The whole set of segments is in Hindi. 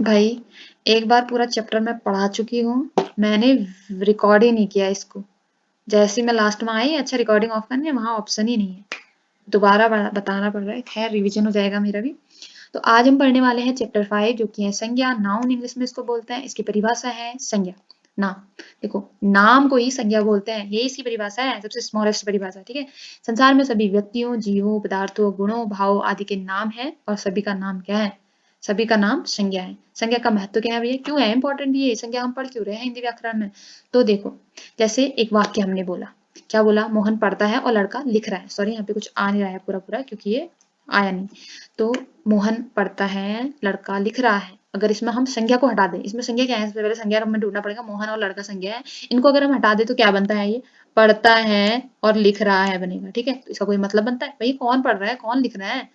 भाई एक बार पूरा चैप्टर मैं पढ़ा चुकी हूँ, मैंने रिकॉर्ड ही नहीं किया इसको। जैसे ही मैं लास्ट में आई, अच्छा रिकॉर्डिंग ऑफ करनी है, वहां ऑप्शन ही नहीं है। दोबारा बताना पड़ रहा है। खैर रिवीजन हो जाएगा मेरा भी। तो आज हम पढ़ने वाले हैं चैप्टर 5 जो कि है संज्ञा। नाउन इंग्लिश में इसको बोलते हैं। इसकी परिभाषा है संज्ञा। नाम देखो, नाम को ही संज्ञा बोलते हैं, यही इसकी परिभाषा है, सबसे स्मॉलेस्ट परिभाषा। ठीक है। संसार में सभी व्यक्तियों, जीवों, पदार्थों, गुणों, भावों आदि के नाम है और सभी का नाम क्या है? सभी का नाम संज्ञा है। संज्ञा का महत्व क्या है भैया? क्यों है इंपॉर्टेंट ये संज्ञा? हम पढ़ क्यों रहे हैं हिंदी व्याकरण में? तो देखो, जैसे एक वाक्य हमने बोला, क्या बोला? मोहन पढ़ता है और लड़का लिख रहा है। सॉरी, यहाँ पे कुछ आ नहीं रहा है पूरा पूरा क्योंकि ये आया नहीं। तो मोहन पढ़ता है, लड़का लिख रहा है। अगर इसमें हम संज्ञा को हटा दें, इसमें संज्ञा क्या है? सबसे पहले संज्ञा हमें ढूंढना पड़ेगा। मोहन और लड़का संज्ञा है। इनको अगर हम हटा दें तो क्या बनता है? ये पढ़ता है और लिख रहा है बनेगा। ठीक है। तो इसका कोई मतलब बनता है? भाई कौन पढ़ रहा है, कौन लिख रहा है,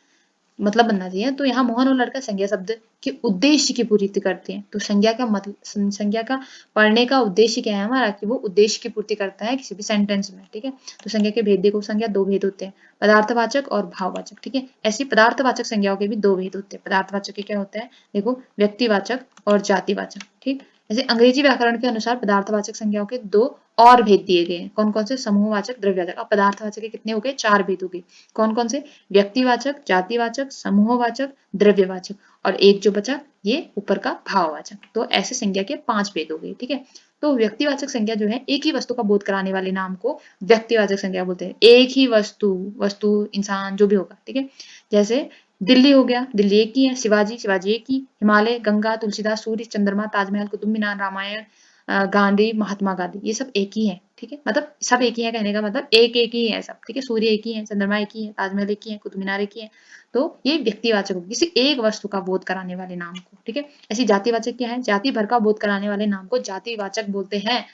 मतलब बनना चाहिए। तो यहाँ मोहन और लड़का संज्ञा शब्द के उद्देश्य की पूर्ति करते हैं। तो संज्ञा का मतलब, संज्ञा का पढ़ने का उद्देश्य क्या है हमारा? कि वो उद्देश्य की पूर्ति करता है किसी भी सेंटेंस में। ठीक है। तो संज्ञा के भेद देखो, संज्ञा दो भेद होते हैं, पदार्थवाचक और भाववाचक। ठीक है। ऐसी पदार्थवाचक संज्ञाओं के भी दो भेद होते हैं। पदार्थवाचक के क्या होता है? देखो, व्यक्तिवाचक और जातिवाचक। ठीक। जैसे अंग्रेजी व्याकरण के अनुसार पदार्थवाचक संज्ञाओं के दो और भेद दिए गए हैं। कौन कौन से? समूहवाचक, द्रव्यवाचक। अब पदार्थवाचक के कितने हो गए? चार भेद हो गए। कौन कौन से? व्यक्तिवाचक, जातिवाचक, समूहवाचक, द्रव्यवाचक, और एक जो बचा ये ऊपर का भाववाचक। तो ऐसे संज्ञा के पांच भेद हो गए। ठीक है। तो व्यक्तिवाचक संज्ञा जो है, एक ही वस्तु का बोध कराने वाले नाम को व्यक्तिवाचक संज्ञा बोलते हैं। एक ही वस्तु, वस्तु इंसान जो भी होगा। ठीक है। जैसे दिल्ली हो गया, दिल्ली एक ही है। शिवाजी, शिवाजी एक ही। हिमालय, गंगा, तुलसीदास, सूर्य, चंद्रमा, ताजमहल, कुतुब मीनार, रामायण, गांधी, महात्मा गांधी, ये सब एक ही है। ठीक है। मतलब सब एक ही है कहने का मतलब एक एक ही है सब। ठीक है। सूर्य एक ही है, चंद्रमा एक ही है, ताजमहल एक ही है, कुतुब मीनार एक ही है। तो ये व्यक्तिवाचक होगी, किसी एक वस्तु का बोध कराने वाले नाम को। ठीक है। ऐसी जातिवाचक क्या है? जाति भर का बोध कराने वाले नाम को जातिवाचक बोलते हैं।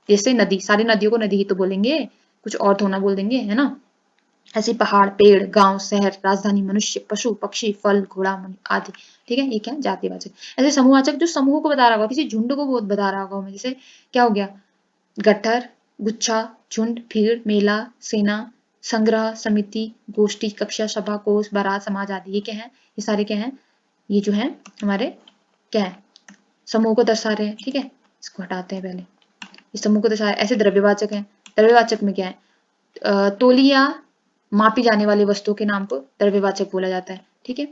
जैसे नदी, सारी नदियों को नदी ही तो बोलेंगे, कुछ और तो ना बोल देंगे, है ना। ऐसे पहाड़, पेड़, गांव, शहर, राजधानी, मनुष्य, पशु, पक्षी, फल, घोड़ा आदि। ठीक है। ये क्या है? जातिवाचक। ऐसे समूहवाचक जो समूह को बता रहा होगा, किसी झुंड को बोध बता रहा होगा हमें। जैसे क्या हो गया? गट्ठर, गुच्छा, झुंड, भीड़, मेला, सेना, संग्रह, समिति, गोष्ठी, कक्षा, सभा, कोष, बारात, समाज आदि। ये क्या है? ये सारे क्या है? ये जो है हमारे क्या है? समूह को दर्शा रहे हैं। ठीक है। इसको हटाते हैं पहले। इस समूह को दर्शा, ऐसे द्रव्यवाचक है। द्रव्यवाचक में क्या है? तोली या मापी जाने वाली वस्तुओं के नाम को द्रव्यवाचक बोला जाता है। ठीक है।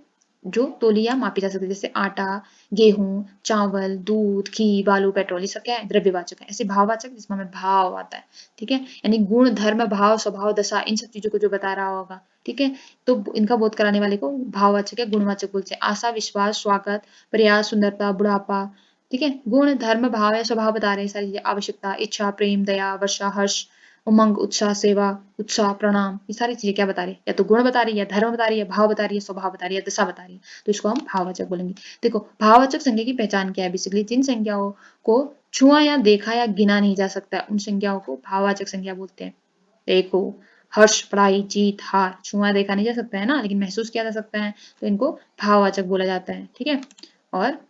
जो तोली या मापी जा सकती है, जैसे आटा, गेहूं, चावल, दूध, घी, बालू, पेट्रोल, ये सब क्या है? द्रव्यवाचक है। ऐसे भाववाचक जिसमें हमें भाव आता है। ठीक है। यानी गुण, धर्म, भाव, स्वभाव, दशा, इन सब चीजों को जो बता रहा होगा। ठीक है। तो इनका बोध कराने वाले को भाववाचक या गुणवाचक बोलते हैं। आशा, विश्वास, स्वागत, प्रयास, सुंदरता, बुढ़ापा। ठीक है। गुण, धर्म, भाव या स्वभाव बता रहे हैं सारी चीजें। आवश्यकता, इच्छा, प्रेम, दया, वर्षा, हर्ष, उमंग, उत्साह, सेवा, उत्साह, प्रणाम, ये सारी चीजें क्या बता रही है? या तो गुण बता रही है, धर्म बता रही है, भाव बता रही है, स्वभाव बता रही है, दशा बता रही है। तो इसको हम भाववाचक बोलेंगे। देखो, भाववाचक संज्ञा की पहचान क्या है? बेसिकली जिन संज्ञाओं को छुआ या देखा या गिना नहीं जा सकता, उन संज्ञाओं को भाववाचक संज्ञा बोलते हैं। देखो, हर्ष, पढ़ाई, जीत, हार, छुआ देखा नहीं जा सकता है ना, लेकिन महसूस किया जा सकता है, तो इनको भाववाचक बोला जाता है। ठीक है। और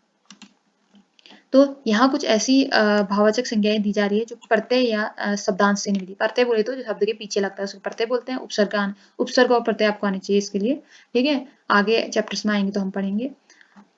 तो यहाँ कुछ ऐसी भाववाचक संज्ञाएं दी जा रही है जो प्रत्यय या शब्दांश से नहीं मिली। प्रत्यय बोले तो जो शब्द के पीछे लगता है उसको प्रत्यय बोलते हैं। उपसर्ग और प्रत्यय आपको आने चाहिए इसके लिए। ठीक है। आगे चैप्टर्स में आएंगे तो हम पढ़ेंगे।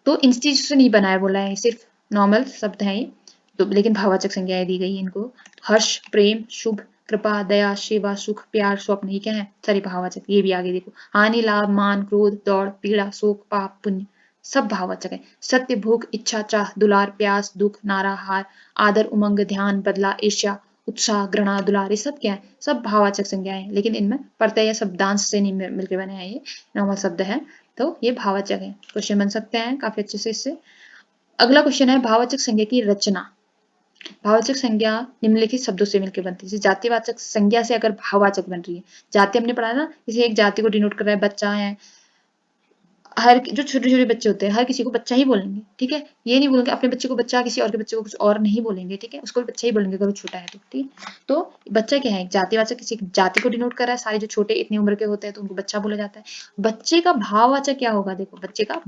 तो इंस्टीट्यूट से नहीं बनाया बोला है, सिर्फ नॉर्मल शब्द है ये। तो लेकिन भाववाचक संज्ञाएं दी गई है इनको। हर्ष, प्रेम, शुभ, कृपा, दया, सेवा, सुख, प्यार, स्वप्न, ये क्या है? सारी भाववाचक। ये भी आगे देखो, हानि, लाभ, मान, क्रोध, दौड़, पीड़ा, शोक, पाप, पुण्य, सब भाववाचक है। सत्य, भूख, इच्छा, चाह, दुलार, प्यास, दुख, नारा, हार, आदर, उमंग, ध्यान, बदला, ईर्ष्या, उत्साह, घृणा, दुलार, ये सब क्या है? सब भाववाचक संज्ञाएं हैं। लेकिन इनमें प्रत्यय या शब्दांश से नहीं मिलकर बने हैं, ये नॉर्मल शब्द है। तो ये भाववाचक है। क्वेश्चन बन सकते हैं काफी अच्छे से इससे। अगला क्वेश्चन है भाववाचक संज्ञा की रचना। भाववाचक संज्ञा निम्नलिखित शब्दों से मिलकर बनती है। जैसे जातिवाचक संज्ञा से अगर भाववाचक बन रही है, जाति हमने पढ़ा ना, किसी एक जाति को डिनोट कर रहा है, बच्चा है, हर जो छोटे छोटे बच्चे होते हैं हर किसी को बच्चा ही बोलेंगे। ठीक है। ये नहीं बोलेंगे अपने बच्चे को बच्चा, किसी और के बच्चे को कुछ और नहीं बोलेंगे। ठीक है। उसको भी बच्चा ही बोलेंगे अगर वो छोटा है तो। ठीक है। तो बच्चा क्या है? जातिवाचक किसी जाति को डिनोट कर रहा है। सारे जो छोटे इतनी उम्र के होते हैं तो उनको बच्चा बोला जाता है। बच्चे का भाववाचक क्या होगा? देखो, बच्चे का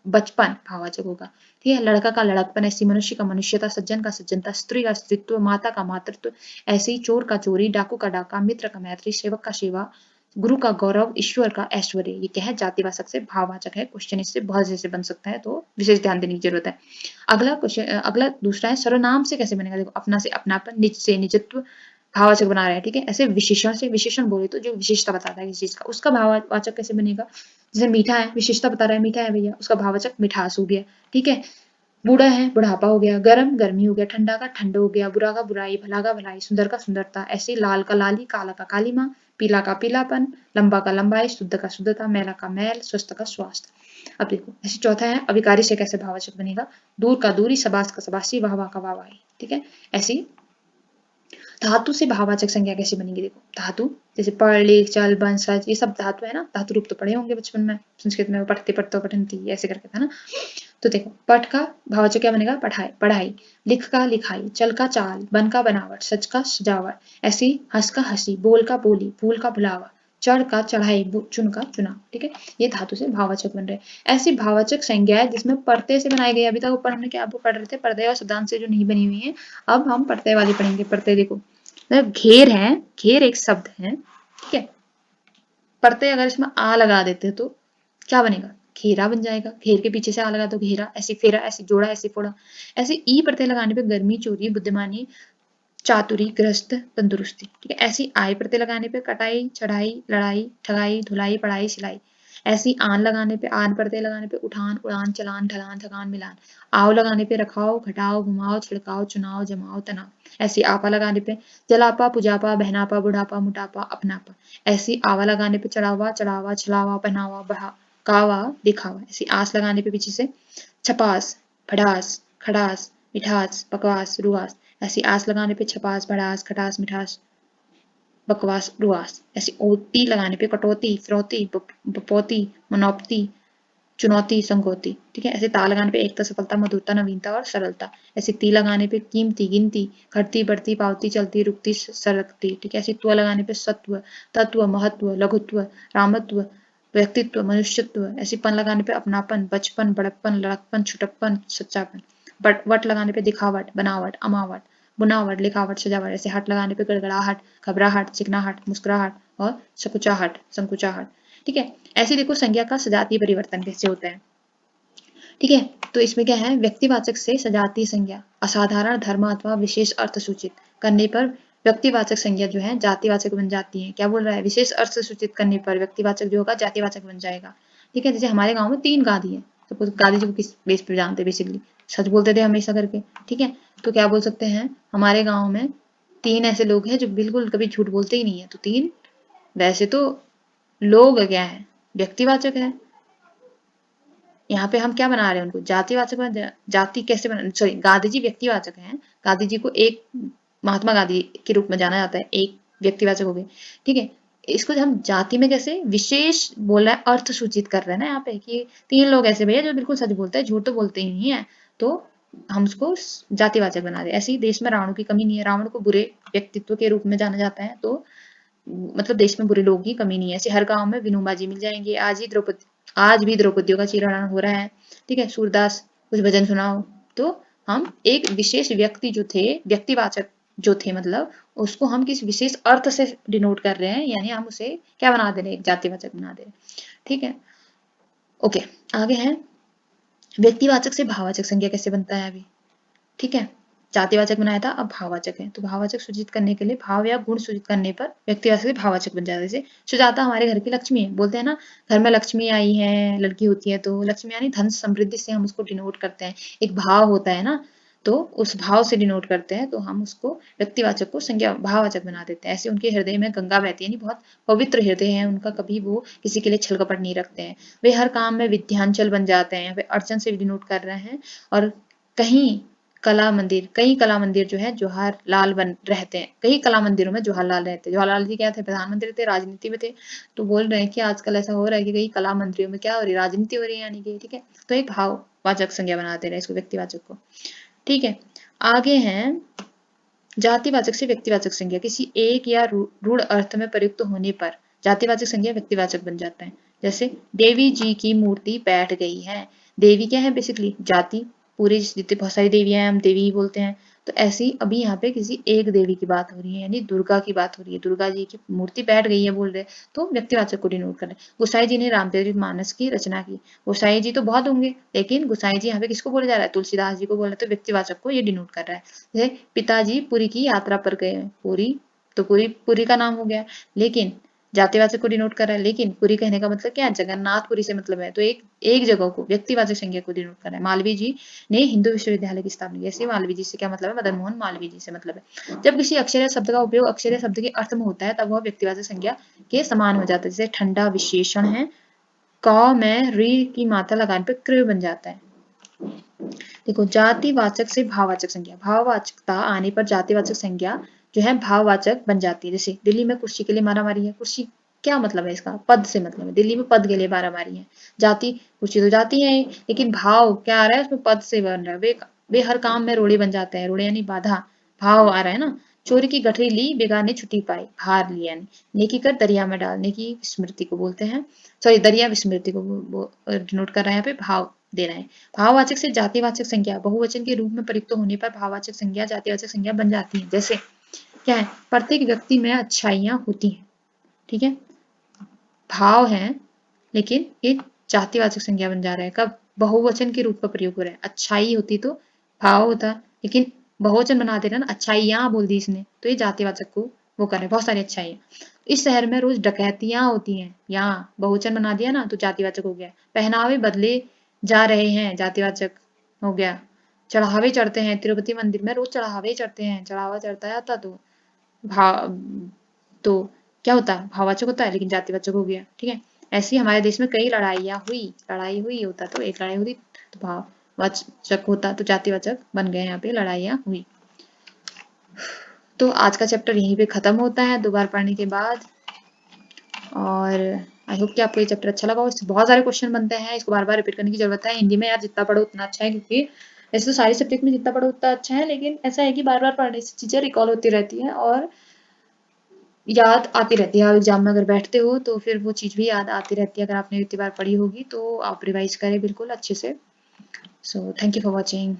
बचपन भाववाचक होगा। ठीक है। लड़का का लड़कपन, ऐसी मनुष्य का मनुष्यता, सज्जन का सज्जनता, स्त्री का स्त्रीत्व, माता का मातृत्व, ऐसे ही चोर का चोरी, डाकू का डाका, मित्र का मैत्री, सेवक का सेवा, गुरु का गौरव, ईश्वर का ऐश्वर्य। ये क्या है? जातिवाचक से भाववाचक है। क्वेश्चन इससे बहुत जैसे बन सकता है, तो विशेष ध्यान देने की जरूरत है। अगला क्वेश्चन, अगला दूसरा है सर्वनाम से कैसे बनेगा। देखो, अपना से अपनापन, निज से निजत्व, भाववाचक बना रहे हैं, ठीक है। ऐसे विशेषण से, विशेषण बोले तो जो विशेषता बताता है किसी चीज का, उसका भाववाचक कैसे बनेगा। जैसे मीठा है, विशेषता बता रहा है मीठा है भैया, उसका भाववाचक मिठास हो गया, ठीक है। बूढ़ा है, बुढ़ापा हो गया। गर्म, गर्मी हो गया। ठंडा का ठंड हो गया। बुरा का बुराई, भला का भलाई, सुंदर का सुंदरता। ऐसे लाल का लाली, काला का कालीमा, पीला का पीलापन, लंबा का लंबाई, शुद्ध का शुद्धता, मैला का मैल, स्वस्थ का स्वास्थ्य। अब देखो, ऐसे चौथा है अविकारी से कैसे भाववाचक बनेगा। दूर का दूरी, सबास का सबासी, वाह वाह का वाह वाही, ठीक है। ऐसी धातु से भाववाचक संज्ञा कैसे बनेगी। देखो, धातु जैसे पढ़, लिख, चल, बन, सच, ये सब धातु है ना। धातु रूप तो पढ़े होंगे बचपन में, संस्कृत में पढ़ते पढ़ते पठनती ऐसे करके था ना। तो देखो, पठ का भाववाचक क्या बनेगा। पढ़ाई, पढ़ाई। लिख का लिखाई, चल का चाल, बन का बनावट, सच का सजावट। ऐसी हंस का हंसी, बोल का बोली, फूल का बुलावा, चढ़ का चढ़ाई, चुन का चुनाव, ठीक है। ये धातु से भाववाचक बन रहे हैं। ऐसी भाववाचक संज्ञाएं जिसमें प्रत्यय से बनाई गई। अभी तक ऊपर हमने क्या पढ़ रहे थे, प्रत्यय और शब्दांश से जो नहीं बनी हुई है। अब हम प्रत्यय वाली पढ़ेंगे। प्रत्यय देखो, मतलब घेर है, घेर एक शब्द है, ठीक है। प्रत्यय अगर इसमें आ लगा देते तो क्या बनेगा। घेरा बन जाएगा। घेर के पीछे से आ लगा तो घेरा, ऐसे फेरा, ऐसे जोड़ा, ऐसे फोड़ा। ऐसे ई प्रत्यय लगाने पे गर्मी, चोरी, बुद्धिमानी, चातुरी, ग्रस्त, तंदुरुस्ती, ठीक है। ऐसी आई प्रत्यय लगाने पे कटाई, चढ़ाई, लड़ाई, ठगाई, धुलाई, पढ़ाई, सिलाई। ऐसी आन लगाने पे, आन प्रत्यय लगाने पे उठान, उड़ान, चलान, ढलान, थकान, मिलान। आओ लगाने पे रखाओ, घटाओ, घुमाओ, छिड़काओ, चुनाव, जमाओ, तनाव। ऐसी आपा लगाने पे जलापा, पुजापा, बहनापा, बुढ़ापा, मुटापा, अपनापा। ऐसी आवा लगाने पे चढ़ावा, चढ़ावा, छलावा, पहनावा, बहा, कावा, दिखावा। ऐसी आस लगाने पे पीछे से छपास, फड़ास, खड़ास, मिठास, बकवास, रुआस। ऐसी आस लगाने पे छपास, भड़ास, खटास, मिठास, बकवास, रुआस। ऐसी ओती लगाने पे कटौती, फिरौती, बपौती, मनौपती, चुनौती, संगोती, ठीक है। ऐसे ता लगाने पे एकता, सफलता, मधुरता, नवीनता और सरलता। ऐसे ती लगाने पे कीमती, गिनती, घटती, बढ़ती, पावती, चलती, रुकती, सरकती, ठीक है। ऐसे त्व लगाने पे सत्व, तत्व, महत्व, लघुत्व, रामत्व, व्यक्तित्व, मनुष्यत्व। ऐसे पन लगाने पे अपनापन, बचपन, बड़प्पन, लड़कपन, छुटप्पन, सच्चापन। बट वट लगाने पे दिखावट, बनावट, अमावट, बुनावट, लिखावट, सजावट। ऐसे हट लगाने पे गड़गड़ाहट, घबराहट, चिकनाहट, मुस्कुराहट और सकुचाहट, संकुचाहट, ठीक है। ऐसे देखो संज्ञा का सजातीय परिवर्तन कैसे होता है, ठीक है। तो इसमें क्या है, व्यक्तिवाचक से सजातीय संज्ञा असाधारण, धर्म अथवा विशेष अर्थ सूचित करने पर व्यक्तिवाचक संज्ञा जो है जातिवाचक बन जाती है। क्या बोल रहा है, विशेष अर्थ सूचित करने पर व्यक्तिवाचक जो होगा जातिवाचक बन जाएगा, ठीक है। जैसे हमारे गाँव में 3 गादी है, तो गादी जी को किस बेस पे जानते हैं, बेसिकली सच बोलते थे हमेशा करके, ठीक है। तो क्या बोल सकते हैं, हमारे गाँव में 3 ऐसे लोग हैं जो बिल्कुल कभी झूठ बोलते ही नहीं है। तो 3 वैसे तो लोग क्या है, व्यक्तिवाचक है। यहाँ पे हम क्या बना रहे हैं, उनको जातिवाचक जाति कैसे बना, सॉरी, गांधी जी व्यक्तिवाचक हैं। गांधी जी को एक महात्मा गांधी के रूप में जाना जाता है, एक व्यक्तिवाचक हो गए, ठीक है। इसको हम जाति में कैसे विशेष बोल रहे हैं, अर्थ सूचित कर रहे हैं ना यहाँ पे, कि 3 लोग ऐसे भैया जो बिल्कुल सच बोलते हैं, झूठ तो बोलते ही नहीं है, तो हम उसको जातिवाचक बना दे। ऐसे ही देश में रावण की कमी नहीं है। रावण को बुरे व्यक्तित्व के रूप में जाना जाता है, तो मतलब देश में बुरे लोग की कमी नहीं है। ऐसे हर गांव में विनोबा जी मिल जाएंगे। आज भी द्रौपदियों का चीरहरण हो रहा है, ठीक है। सूरदास कुछ भजन सुनाओ। तो हम एक विशेष व्यक्ति जो थे, व्यक्तिवाचक जो थे, मतलब उसको हम किस विशेष अर्थ से डिनोट कर रहे हैं, यानी हम उसे क्या बना दे रहे हैं, एक जातिवाचक बना दे रहे हैं, ठीक है। ओके, आगे है व्यक्तिवाचक से भाववाचक संज्ञा कैसे बनता है अभी, ठीक है। जातिवाचक बनाया था, अब भाववाचक है। तो भाववाचक सूचित करने के लिए भाव या गुण सूचित करने पर व्यक्तिवाचक से भाववाचक बन जाता है। जैसे सुजाता हमारे घर की लक्ष्मी है, बोलते हैं ना, घर में लक्ष्मी आई है, लड़की होती है तो लक्ष्मी यानी धन समृद्धि से हम उसको डिनोट करते हैं। एक भाव होता है ना, तो उस भाव से डिनोट करते हैं, तो हम उसको व्यक्तिवाचक को संज्ञा भाववाचक बना देते हैं। ऐसे उनके हृदय में गंगा बहती है, यानी बहुत पवित्र हृदय है उनका, कभी वो किसी के लिए छल कपट नहीं रखते हैं। वे हर काम में विद्यांचल बन जाते हैं। वे अर्चन से डिनोट कर रहे हैं। और कहीं कई कला मंदिर जो है जवाहरलाल बन रहते हैं, कई कला मंदिरों में जवाहरलाल रहते हैं। जवाहरलाल जी क्या थे, प्रधानमंत्री थे, राजनीति में थे। तो बोल रहे हैं कि आजकल ऐसा हो रहा है कि कई कला मंदिरों में क्या हो रही है, राजनीति हो रही है, यानी कि, ठीक है। तो एक भाववाचक संज्ञा बनाते रहे इसको, व्यक्तिवाचक को, ठीक है। आगे हैं जातिवाचक से व्यक्तिवाचक संज्ञा। किसी एक या रूढ़ अर्थ में प्रयुक्त होने पर जातिवाचक संज्ञा व्यक्तिवाचक बन जाता है। जैसे देवी जी की मूर्ति बैठ गई है। देवी क्या है, बेसिकली जाति। पूरी जितनी बहुत सारी देवियां हैं, हम देवी ही बोलते हैं। तो ऐसी अभी यहाँ पे किसी एक देवी की बात हो रही है, यानी दुर्गा की बात हो रही है, दुर्गा जी की मूर्ति बैठ गई है बोल रहे, तो व्यक्तिवाचक को डिनोट कर रहे हैं। गोसाई जी ने रामचरितमानस की रचना की, गोसाई जी तो बहुत होंगे, लेकिन गोसाई जी यहाँ पे किसको बोला जा रहा है, तुलसीदास जी को बोला, तो व्यक्तिवाचक को ये डिनोट कर रहा है। जैसे पिताजी पुरी की यात्रा पर गए, पुरी तो पुरी का नाम हो गया, लेकिन जातिवाचक को डिनोट कर रहा है, लेकिन पुरी कहने का मतलब क्या है, जगन्नाथपुरी से मतलब है, तो एक जगह को व्यक्तिवाचक संज्ञा को डिनोट कर रहा है। मालवीय जी ने हिंदू विश्वविद्यालय की स्थापना की, ऐसे मालवीय जी से क्या मतलब है, मदन मोहन मालवीय जी से मतलब है। जब किसी अक्षर या शब्द का उपयोग अक्षर या शब्द के अर्थ में होता है, तब वह व्यक्तिवाचक संज्ञा के समान हो जाता है। जैसे ठंडा विशेषण है, क में री की मात्रा लगाने पर कृ बन जाता है। देखो, जातिवाचक से भाववाचक संज्ञा, भाववाचकता आने पर जातिवाचक संज्ञा जो है भाववाचक बन जाती है। जैसे दिल्ली में कुर्सी के लिए मारामारी है, कुर्सी क्या मतलब है इसका, पद से मतलब है, दिल्ली में पद के लिए मारामारी है। जाति, कुर्सी तो जाती है, लेकिन भाव क्या आ रहा है उसमें, पद से बन रहा है, वे हर काम में रोड़े बन जाते हैं, रोड़े यानी बाधा, भाव आ रहा है ना। चोरी की गठरी ली, बेगाने छुट्टी पाई, हार लिया, नेकी कर दरिया में डाल, नेकी स्मृति को बोलते हैं, सॉरी दरिया विस्मृति को डिनोट कर रहा है, यहाँ पे भाव दे रहे हैं। भाववाचक से जातिवाचक संज्ञा बहुवचन के रूप में प्रयुक्त होने पर भाववाचक संज्ञा जातिवाचक संज्ञा बन जाती है। जैसे क्या है, प्रत्येक व्यक्ति में अच्छाइयाँ होती हैं, ठीक है, भाव है, लेकिन ये जातिवाचक संज्ञा बन जा रहा है, कब, बहुवचन के रूप का प्रयोग हो रहा है। अच्छाई होती तो भाव होता, लेकिन बहुवचन बना दे रहा ना, अच्छाइयाँ बोल दी इसने, तो ये जातिवाचक को वो कर रहे हैं, बहुत सारी अच्छाइयाँ। इस शहर में रोज डकैतियां होती हैं, यहाँ बहुवचन बना दिया ना, तो जातिवाचक हो गया। पहनावे बदले जा रहे हैं, जातिवाचक हो गया। चढ़ावे चढ़ते हैं, तिरुपति मंदिर में रोज चढ़ावे चढ़ते हैं, चढ़ावा चढ़ता है तो भाव, तो क्या होता है, भाववाचक होता है, लेकिन जातिवाचक हो गया, ठीक है। ऐसे ही हमारे देश में कई लड़ाई हुई होता, तो एक लड़ाई हुई तो भाववाचक होता, तो जातिवाचक बन गए, यहाँ पे लड़ाइयाँ हुई। तो आज का चैप्टर यहीं पे खत्म होता है 2 बार पढ़ने के बाद, और आई होप कि आपको ये चैप्टर अच्छा लगा हो। इससे बहुत सारे क्वेश्चन बनते हैं, इसको बार बार रिपीट करने की जरूरत है। हिंदी में यार जितना पढ़ो उतना अच्छा है, क्योंकि ऐसे तो सारे सब्जेक्ट में जितना पढ़ो उतना अच्छा है, लेकिन ऐसा है कि बार बार पढ़ने से चीजें रिकॉल होती रहती है और याद आती रहती है। आप एग्जाम में अगर बैठते हो तो फिर वो चीज़ भी याद आती रहती है, अगर आपने इतनी बार पढ़ी होगी तो आप रिवाइज करें बिल्कुल अच्छे से। So thank you for watching.